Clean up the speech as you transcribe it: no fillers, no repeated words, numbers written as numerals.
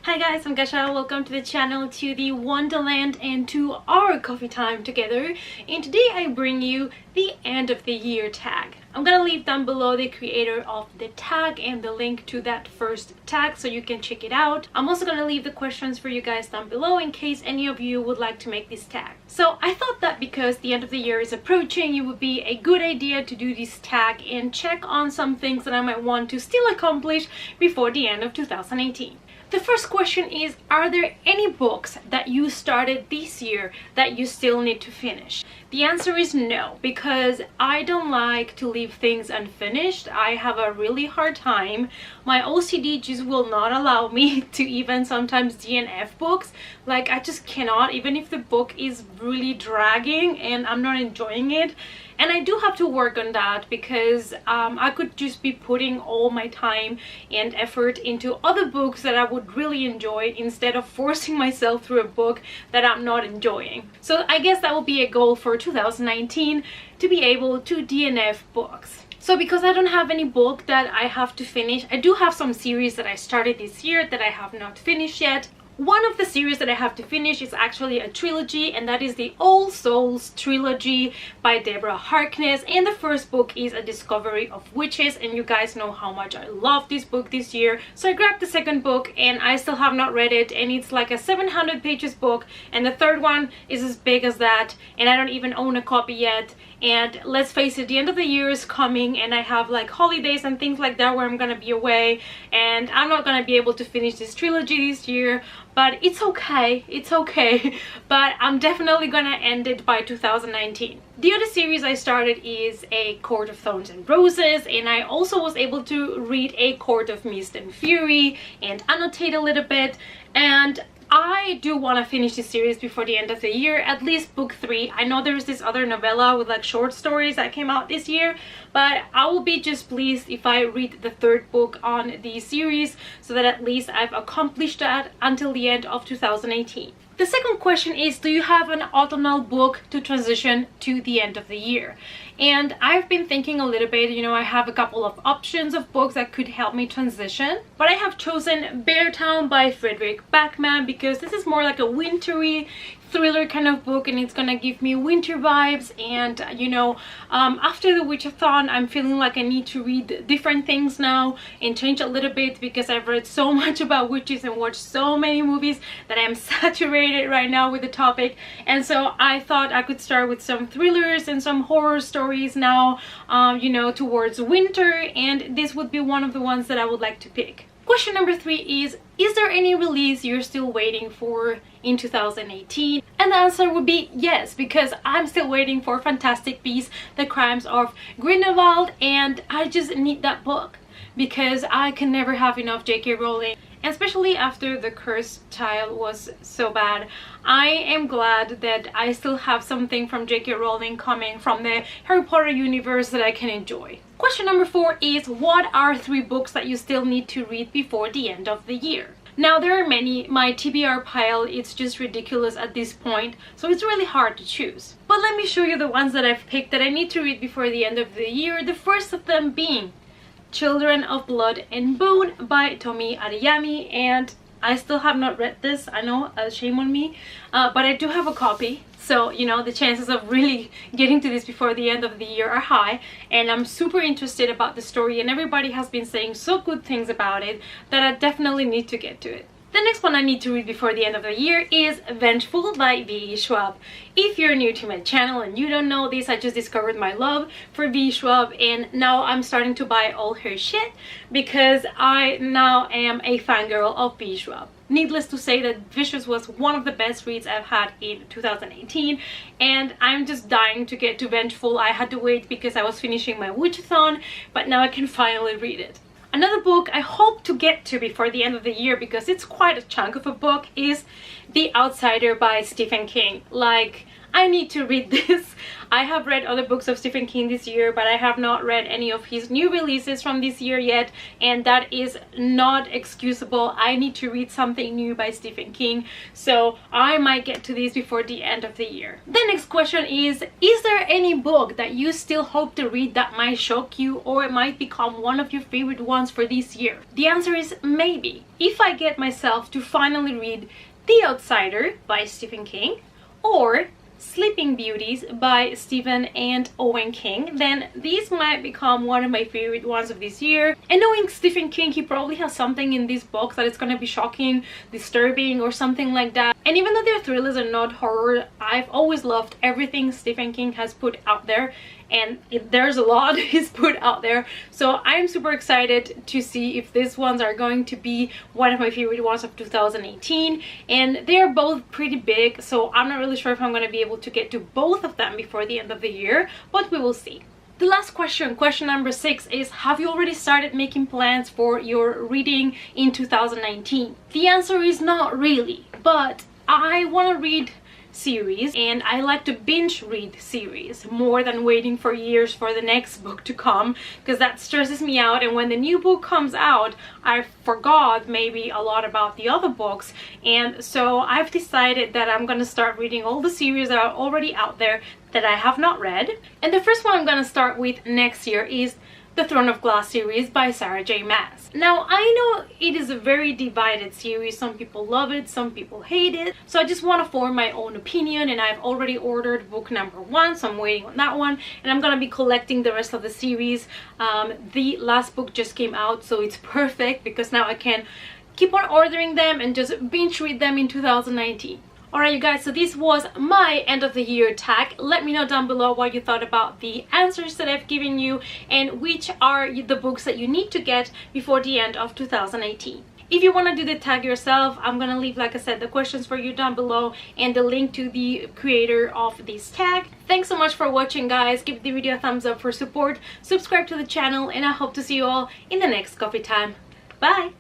Hi guys, I'm Gasha. Welcome to the channel, to the Wonderland, and to our coffee time together. And today I bring you the end of the year tag. I'm gonna leave down below the creator of the tag and the link to that first tag so you can check it out. I'm also gonna leave the questions for you guys down below in case any of you would like to make this tag. So I thought that because the end of the year is approaching, it would be a good idea to do this tag and check on some things that I might want to still accomplish before the end of 2018. The first question is, are there any books that you started this year that you still need to finish? The answer is no, because I don't like to leave things unfinished. I have a really hard time. My OCD just will not allow me to even sometimes DNF books. Like, I just cannot, even if the book is really dragging and I'm not enjoying it. And I do have to work on that because I could just be putting all my time and effort into other books that I would really enjoy instead of forcing myself through a book that I'm not enjoying. So I guess that will be a goal for 2019, to be able to DNF books. So because I don't have any book that I have to finish, I do have some series that I started this year that I have not finished yet. One of the series that I have to finish is actually a trilogy, and that is the Souls Trilogy by Deborah Harkness. And the first book is A Discovery of Witches, and you guys know how much I love this book this year. So I grabbed the second book and I still have not read it, and it's like a 700 pages book, and the third one is as big as that, and I don't even own a copy yet. And let's face it, the end of the year is coming and I have like holidays and things like that where I'm gonna be away, and I'm not gonna be able to finish this trilogy this year, but it's okay, but I'm definitely gonna end it by 2019. The other series I started is A Court of Thorns and Roses, and I also was able to read A Court of Mist and Fury and annotate a little bit, and I do want to finish this series before the end of the year, at least book 3. I know there's this other novella with like short stories that came out this year, but I will be just pleased if I read the third book on the series so that at least I've accomplished that until the end of 2018. The second question is, do you have an autumnal book to transition to the end of the year? And I've been thinking a little bit, I have a couple of options of books that could help me transition, but I have chosen Bear Town by Frederick Backman because this is more like a wintry thriller kind of book, and it's gonna give me winter vibes. And after the Witchathon, I'm feeling like I need to read different things now and change a little bit because I've read so much about witches and watched so many movies that I'm saturated right now with the topic. And so I thought I could start with some thrillers and some horror stories now, towards winter, and this would be one of the ones that I would like to pick. Question number 3 is there any release you're still waiting for in 2018? And the answer would be yes, because I'm still waiting for Fantastic Beasts: The Crimes of Grindelwald, and I just need that book because I can never have enough J.K. Rowling. Especially after The Cursed Child was so bad, I am glad that I still have something from J.K. Rowling coming from the Harry Potter universe that I can enjoy. Question number 4 is, what are 3 books that you still need to read before the end of the year? Now, there are many. My TBR pile, it's just ridiculous at this point, so it's really hard to choose. But let me show you the ones that I've picked that I need to read before the end of the year, the first of them being Children of Blood and Boon by Tomi Adeyemi, and I still have not read this. I know, shame on me, but I do have a copy, so the chances of really getting to this before the end of the year are high, and I'm super interested about the story, and everybody has been saying so good things about it that I definitely need to get to it. The next one I need to read before the end of the year is Vengeful by V. Schwab. If you're new to my channel and you don't know this, I just discovered my love for V. Schwab, and now I'm starting to buy all her shit because I now am a fangirl of V. Schwab. Needless to say that Vicious was one of the best reads I've had in 2018, and I'm just dying to get to Vengeful. I had to wait because I was finishing my Witchathon, but now I can finally read it. Another book I hope to get to before the end of the year, because it's quite a chunk of a book, is The Outsider by Stephen King. Like, I need to read this. I have read other books of Stephen King this year, but I have not read any of his new releases from this year yet, and that is not excusable. I need to read something new by Stephen King, so I might get to this before the end of the year. The next question is there any book that you still hope to read that might shock you or it might become one of your favorite ones for this year? The answer is maybe. If I get myself to finally read The Outsider by Stephen King or Sleeping Beauties by Stephen and Owen King, then these might become one of my favorite ones of this year. And knowing Stephen King, he probably has something in these books that is going to be shocking, disturbing, or something like that. And even though their thrillers are not horror, I've always loved everything Stephen King has put out there, and there's a lot he's put out there. So I'm super excited to see if these ones are going to be one of my favorite ones of 2018. And they're both pretty big, so I'm not really sure if I'm going to be able to get to both of them before the end of the year, but we will see. The last question number 6, is have you already started making plans for your reading in 2019? The answer is not really, but I want to read series, and I like to binge read series more than waiting for years for the next book to come, because that stresses me out. And when the new book comes out, I forgot maybe a lot about the other books, and so I've decided that I'm gonna start reading all the series that are already out there that I have not read. And the first one I'm gonna start with next year is the Throne of Glass series by Sarah J. Maas. Now, I know it is a very divided series. Some people love it, some people hate it. So I just want to form my own opinion, and I've already ordered book number 1, so I'm waiting on that one. And I'm gonna be collecting the rest of the series. The last book just came out, so it's perfect because now I can keep on ordering them and just binge read them in 2019. Alright you guys, so this was my end of the year tag. Let me know down below what you thought about the answers that I've given you and which are the books that you need to get before the end of 2018. If you want to do the tag yourself, I'm gonna leave, like I said, the questions for you down below and the link to the creator of this tag. Thanks so much for watching, guys. Give the video a thumbs up for support, subscribe to the channel, and I hope to see you all in the next coffee time. Bye!